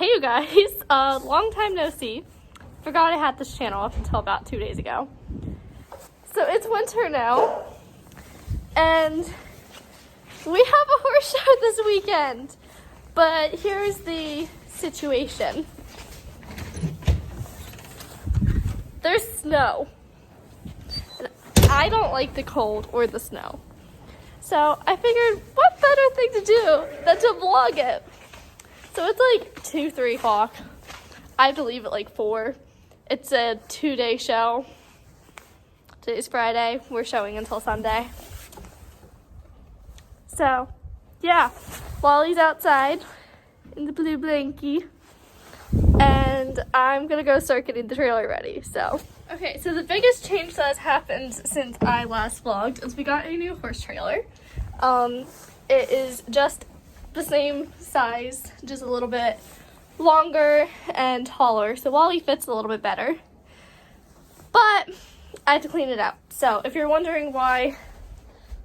Hey you guys, long time no see. Forgot I had this channel up until about 2 days ago. So it's winter now, and we have a horse show this weekend. But here's the situation. There's snow. And I don't like the cold or the snow. So I figured, what better thing to do than to vlog it? So it's like 2, 3 o'clock. I have to leave at like 4. It's a 2-day show. Today's Friday. We're showing until Sunday. So, yeah. Wally's outside in the blue blankie. And I'm gonna go start getting the trailer ready, so. Okay, so the biggest change that has happened since I last vlogged is we got a new horse trailer. It is just the same size, just a little bit longer and taller, so Wally fits a little bit better. But I had to clean it out. So if you're wondering why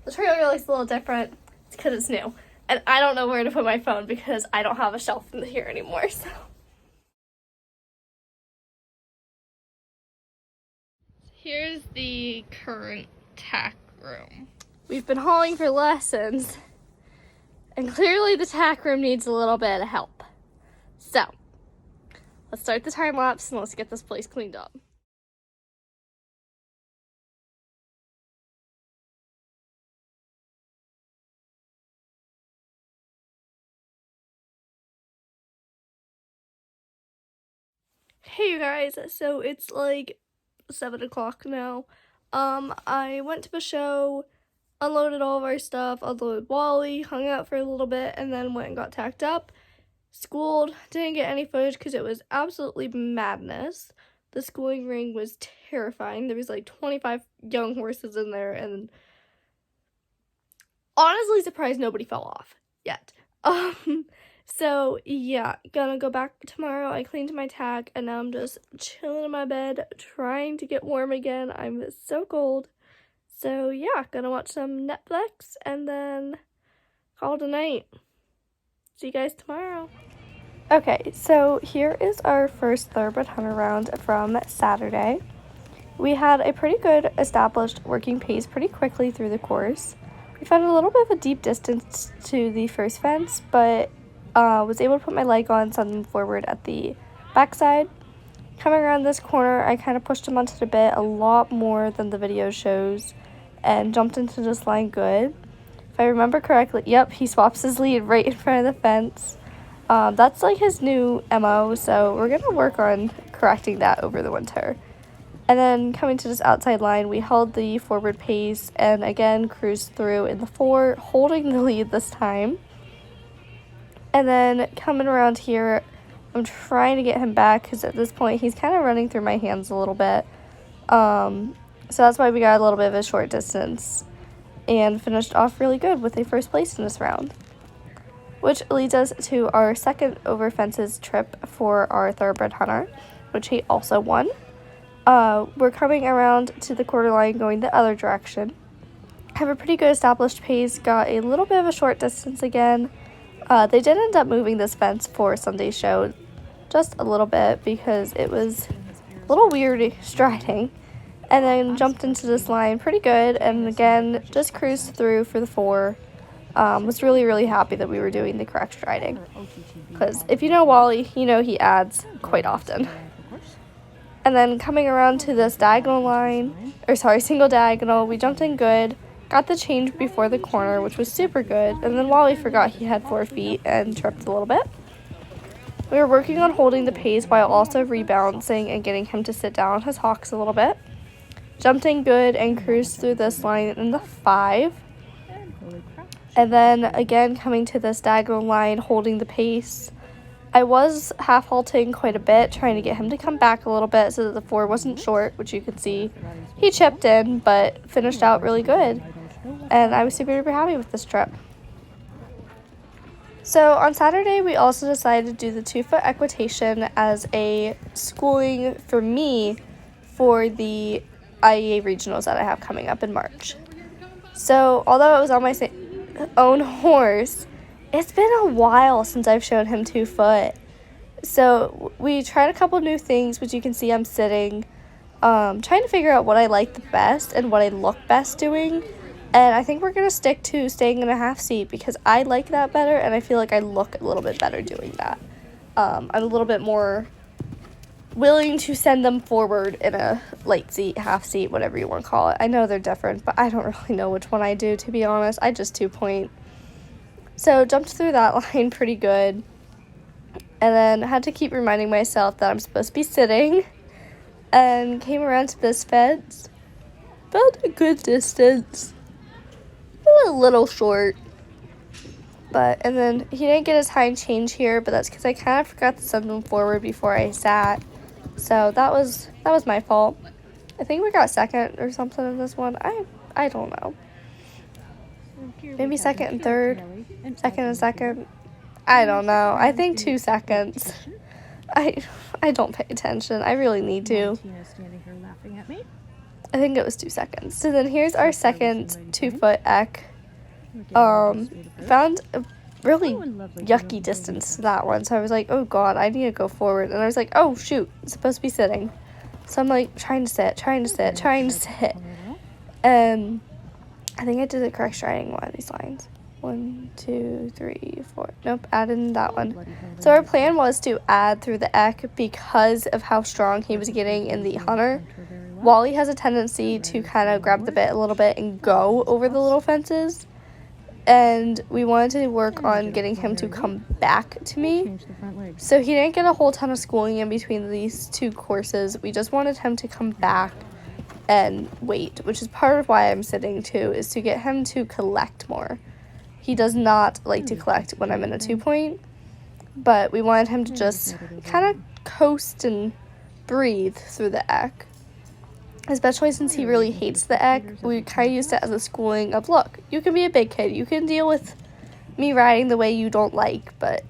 the trailer looks a little different, it's because it's new. And I don't know where to put my phone because I don't have a shelf in here anymore, so. Here's the current tack room. We've been hauling for lessons, and clearly the tack room needs a little bit of help. So, let's start the time lapse and let's get this place cleaned up. Hey you guys, so it's like 7 o'clock now. I went to the show, unloaded all of our stuff, unloaded Wally, hung out for a little bit, and then went and got tacked up. Schooled, didn't get any footage because it was absolutely madness. The schooling ring was terrifying. There was like 25 young horses in there, and honestly surprised nobody fell off yet. So yeah, gonna go back tomorrow. I cleaned my tack, and now I'm just chilling in my bed, trying to get warm again. I'm so cold. So yeah, gonna watch some Netflix and then call it a night. See you guys tomorrow. Okay, so here is our first thoroughbred hunter round from Saturday. We had a pretty good established working pace pretty quickly through the course. We found a little bit of a deep distance to the first fence, but was able to put my leg on, send them forward at the backside. Coming around this corner, I kind of pushed him onto the bit a lot more than the video shows and jumped into this line good. If I remember correctly, yep, he swaps his lead right in front of the fence. That's like his new MO, so we're gonna work on correcting that over the winter. And then coming to this outside line, we held the forward pace and again cruised through in the 4, holding the lead this time. And then coming around here, I'm trying to get him back because at this point he's kind of running through my hands a little bit. So that's why we got a little bit of a short distance and finished off really good with a first place in this round. Which leads us to our second over fences trip for our thoroughbred hunter, which he also won. We're coming around to the quarter line going the other direction. Have a pretty good established pace, got a little bit of a short distance again. They did end up moving this fence for Sunday's show just a little bit because it was a little weird striding. And then jumped into this line pretty good and again just cruised through for the 4. Was really, really happy that we were doing the correct striding. Because if you know Wally, you know he adds quite often. And then coming around to this diagonal line, single diagonal, we jumped in good. Got the change before the corner, which was super good, and then Wally forgot he had 4 feet and tripped a little bit. We were working on holding the pace while also rebalancing and getting him to sit down on his hocks a little bit. Jumped in good and cruised through this line in the 5. And then again coming to this diagonal line, holding the pace. I was half halting quite a bit, trying to get him to come back a little bit so that the 4 wasn't short, which you can see. He chipped in, but finished out really good. And I was super happy with this trip. So on Saturday, we also decided to do the 2-foot equitation as a schooling for me for the IEA regionals that I have coming up in March. So although it was on my own horse, it's been a while since I've shown him 2 foot. So we tried a couple new things, which you can see I'm sitting, trying to figure out what I like the best and what I look best doing. And I think we're going to stick to staying in a half seat because I like that better and I feel like I look a little bit better doing that. I'm a little bit more willing to send them forward in a light seat, half seat, whatever you want to call it. I know they're different, but I don't really know which one I do, to be honest. I just 2-point. So jumped through that line pretty good. And then had to keep reminding myself that I'm supposed to be sitting. And came around to this fence. About a good distance. A little short. And then he didn't get his hind change here, but that's because I kind of forgot to send him forward before I sat. So that was my fault. I think we got second or something in this one. I don't know. Maybe second and third. Second and second. I don't know. I think 2 seconds. I don't pay attention. I really need to. I think it was 2 seconds. So then here's our second 2-foot eck. Found a really yucky distance to that one. So I was like, oh god, I need to go forward. And I was like, oh shoot, it's supposed to be sitting. So I'm like trying to sit. And I think I did the correct striding one of these lines. 1, 2, 3, 4. Nope, added in that one. So our plan was to add through the eck because of how strong he was getting in the hunter. Wally has a tendency to kind of grab the bit a little bit and go over the little fences. And we wanted to work on getting him to come back to me. So he didn't get a whole ton of schooling in between these 2 courses. We just wanted him to come back and wait, which is part of why I'm sitting too, is to get him to collect more. He does not like to collect when I'm in a 2-point, but we wanted him to just kind of coast and breathe through the eck. Especially since he really hates the eck, we kind of used it as a schooling of, look, you can be a big kid. You can deal with me riding the way you don't like, but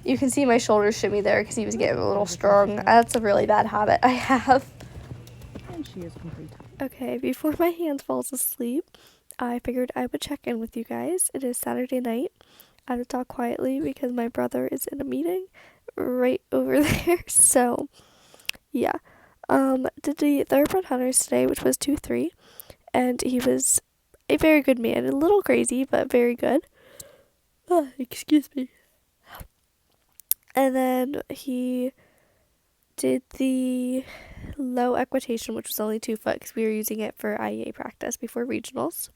you can see my shoulders shimmy there because he was getting a little strong. That's a really bad habit I have. And she is complete. Okay, before my hand falls asleep, I figured I would check in with you guys. It is Saturday night. I have to talk quietly because my brother is in a meeting right over there. So, yeah. Did the thoroughbred hunters today, which was 2-3, and he was a very good man. A little crazy, but very good. Excuse me. And then he did the low equitation, which was only 2 foot because we were using it for IEA practice before regionals.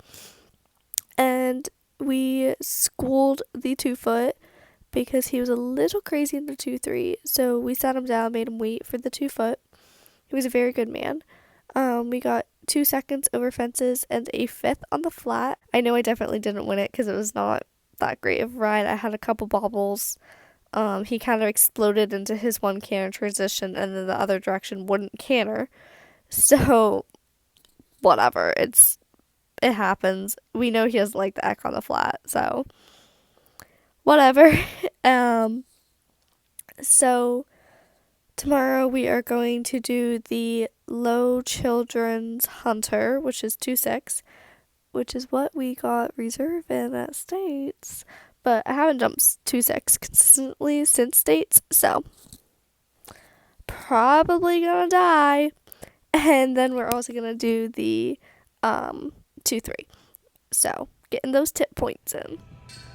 And we schooled the 2 foot because he was a little crazy in the 2-3. So we sat him down, made him wait for the 2 foot. He was a very good man. We got 2 seconds over fences and a 5th on the flat. I know I definitely didn't win it because it was not that great of a ride. I had a couple bobbles. He kind of exploded into his one canter transition and then the other direction wouldn't canter. So, whatever. It happens. We know he doesn't like the eck on the flat, so whatever. So tomorrow we are going to do the low children's hunter, which is 2-6, which is what we got reserve in at States. But I haven't jumped 2-6 consistently since States, so probably gonna die. And then we're also gonna do the 2-3. So getting those tip points in.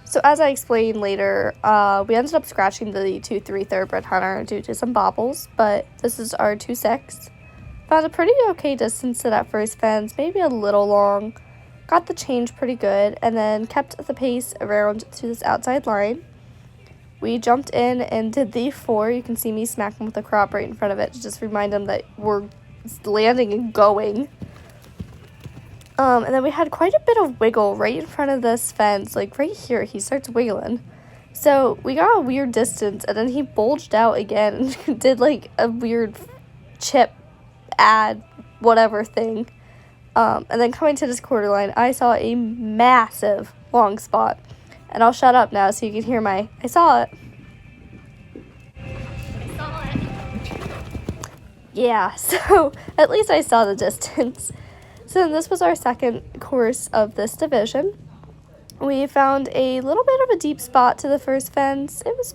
So as I explained later, we ended up scratching the 2-3 thoroughbred hunter due to some bobbles, but this is our 2-6. Found a pretty okay distance to that first fence, maybe a little long. Got the change pretty good, and then kept the pace around to this outside line. We jumped in and did the 4. You can see me smack him with the crop right in front of it to just remind him that we're landing and going. And then we had quite a bit of wiggle right in front of this fence. Like right here, he starts wiggling. So we got a weird distance, and then he bulged out again and did like a weird chip ad whatever thing. And then coming to this quarter line, I saw a massive long spot. And I'll shut up now so you can hear I saw it. I saw it. Yeah, so at least I saw the distance. So this was our second course of this division. We found a little bit of a deep spot to the first fence. It was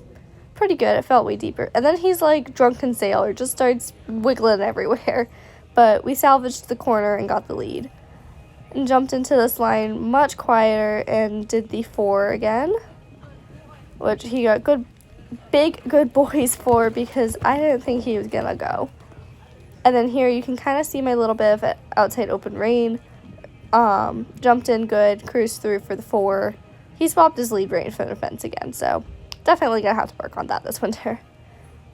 pretty good. It felt way deeper. And then he's like drunken sailor, just starts wiggling everywhere. But we salvaged the corner and got the lead. And jumped into this line much quieter and did the 4 again, which he got good boys for because I didn't think he was gonna go. And then here you can kind of see my little bit of it outside open rein. Jumped in good, cruised through for the 4. He swapped his lead rein for the fence again, so definitely gonna have to work on that this winter.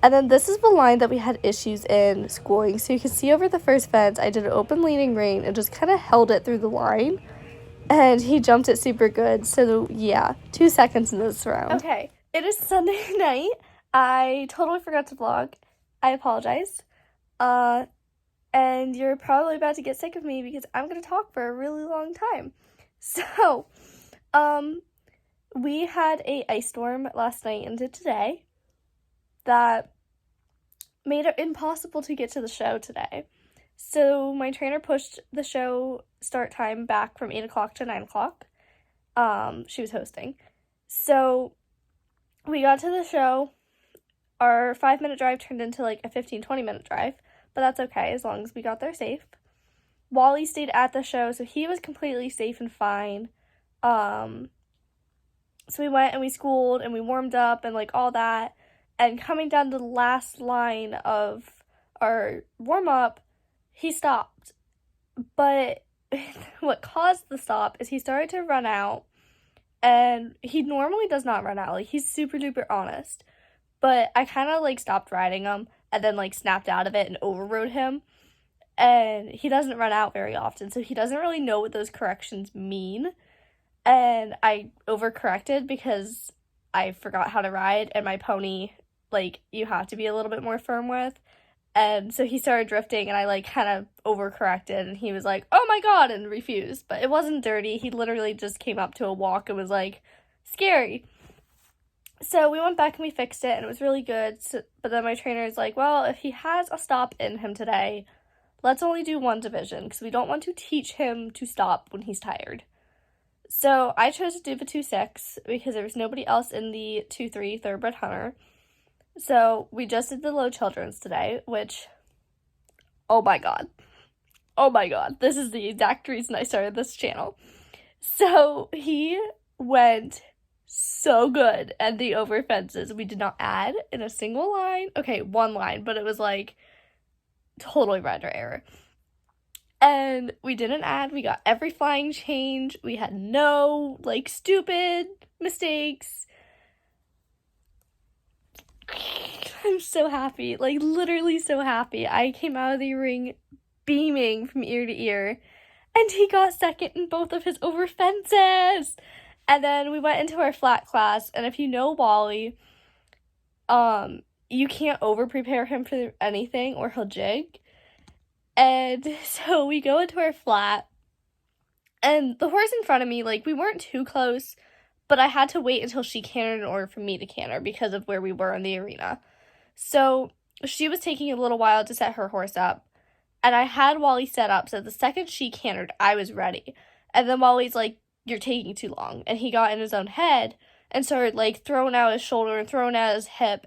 And then this is the line that we had issues in schooling. So you can see over the first fence, I did an open leading rein and just kind of held it through the line. And he jumped it super good. So yeah, 2 seconds in this round. Okay, it is Sunday night. I totally forgot to vlog. I apologize. And you're probably about to get sick of me because I'm going to talk for a really long time. So, we had a ice storm last night into today that made it impossible to get to the show today. So my trainer pushed the show start time back from 8 o'clock to 9 o'clock. She was hosting. So we got to the show. Our 5-minute drive turned into like a 15-20 minute drive, but that's okay as long as we got there safe. Wally stayed at the show, so he was completely safe and fine. So we went and we schooled and we warmed up and like all that. And coming down to the last line of our warm-up, he stopped. But what caused the stop is he started to run out. And he normally does not run out. Like, he's super duper honest. But I kind of, like, stopped riding him and then, like, snapped out of it and overrode him. And he doesn't run out very often, so he doesn't really know what those corrections mean. And I overcorrected because I forgot how to ride, and my pony, like, you have to be a little bit more firm with. And so he started drifting, and I, like, kind of overcorrected, and he was like, oh my god, and refused. But it wasn't dirty. He literally just came up to a walk and was, like, scary. So we went back and we fixed it, and it was really good. So, but then my trainer is like, well, if he has a stop in him today, let's only do 1 division, because we don't want to teach him to stop when he's tired. So I chose to do the 2-6 because there was nobody else in the 2-3 thoroughbred hunter. So we just did the low children's today, which, oh my god, this is the exact reason I started this channel. So he went so good at the over fences. We did not add in a single line. Okay, 1 line, but it was like totally render error. And we didn't add. We got every flying change. We had no, like, stupid mistakes. I'm so happy. Like, literally so happy. I came out of the ring beaming from ear to ear. And he got second in both of his over fences. And then we went into our flat class. And if you know Wally, you can't over-prepare him for anything or he'll jig. And so we go into our flat, and the horse in front of me, like, we weren't too close, but I had to wait until she cantered in order for me to canter because of where we were in the arena. So she was taking a little while to set her horse up, and I had Wally set up, so the second she cantered, I was ready. And then Wally's like, you're taking too long, and he got in his own head and started, like, throwing out his shoulder and throwing out his hip.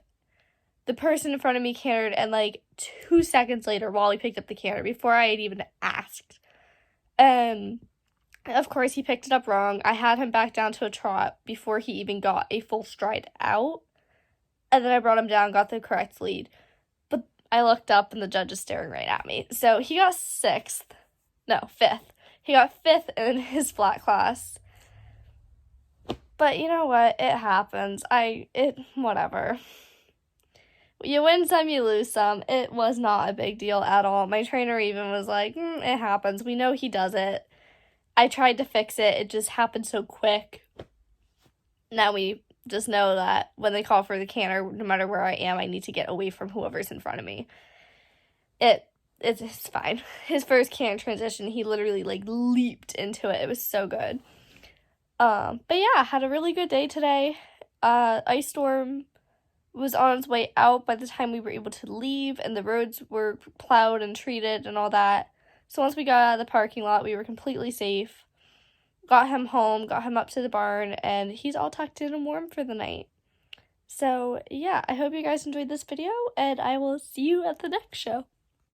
The person in front of me cantered, and, like, 2 seconds later, Wally picked up the canter before I had even asked. And, of course, he picked it up wrong. I had him back down to a trot before he even got a full stride out. And then I brought him down, got the correct lead. But I looked up, and the judge is staring right at me. So he got 5th. He got 5th in his flat class. But you know what? It happens. Whatever. You win some, you lose some. It was not a big deal at all. My trainer even was like, it happens. We know he does it. I tried to fix it. It just happened so quick. Now we just know that when they call for the canter, no matter where I am, I need to get away from whoever's in front of me. It's fine. His first canter transition, he literally, like, leaped into it. It was so good. But yeah, had a really good day today. Ice storm was on its way out by the time we were able to leave, and the roads were plowed and treated and all that. So once we got out of the parking lot, we were completely safe. Got him home, got him up to the barn, and he's all tucked in and warm for the night. So yeah, I hope you guys enjoyed this video, and I will see you at the next show.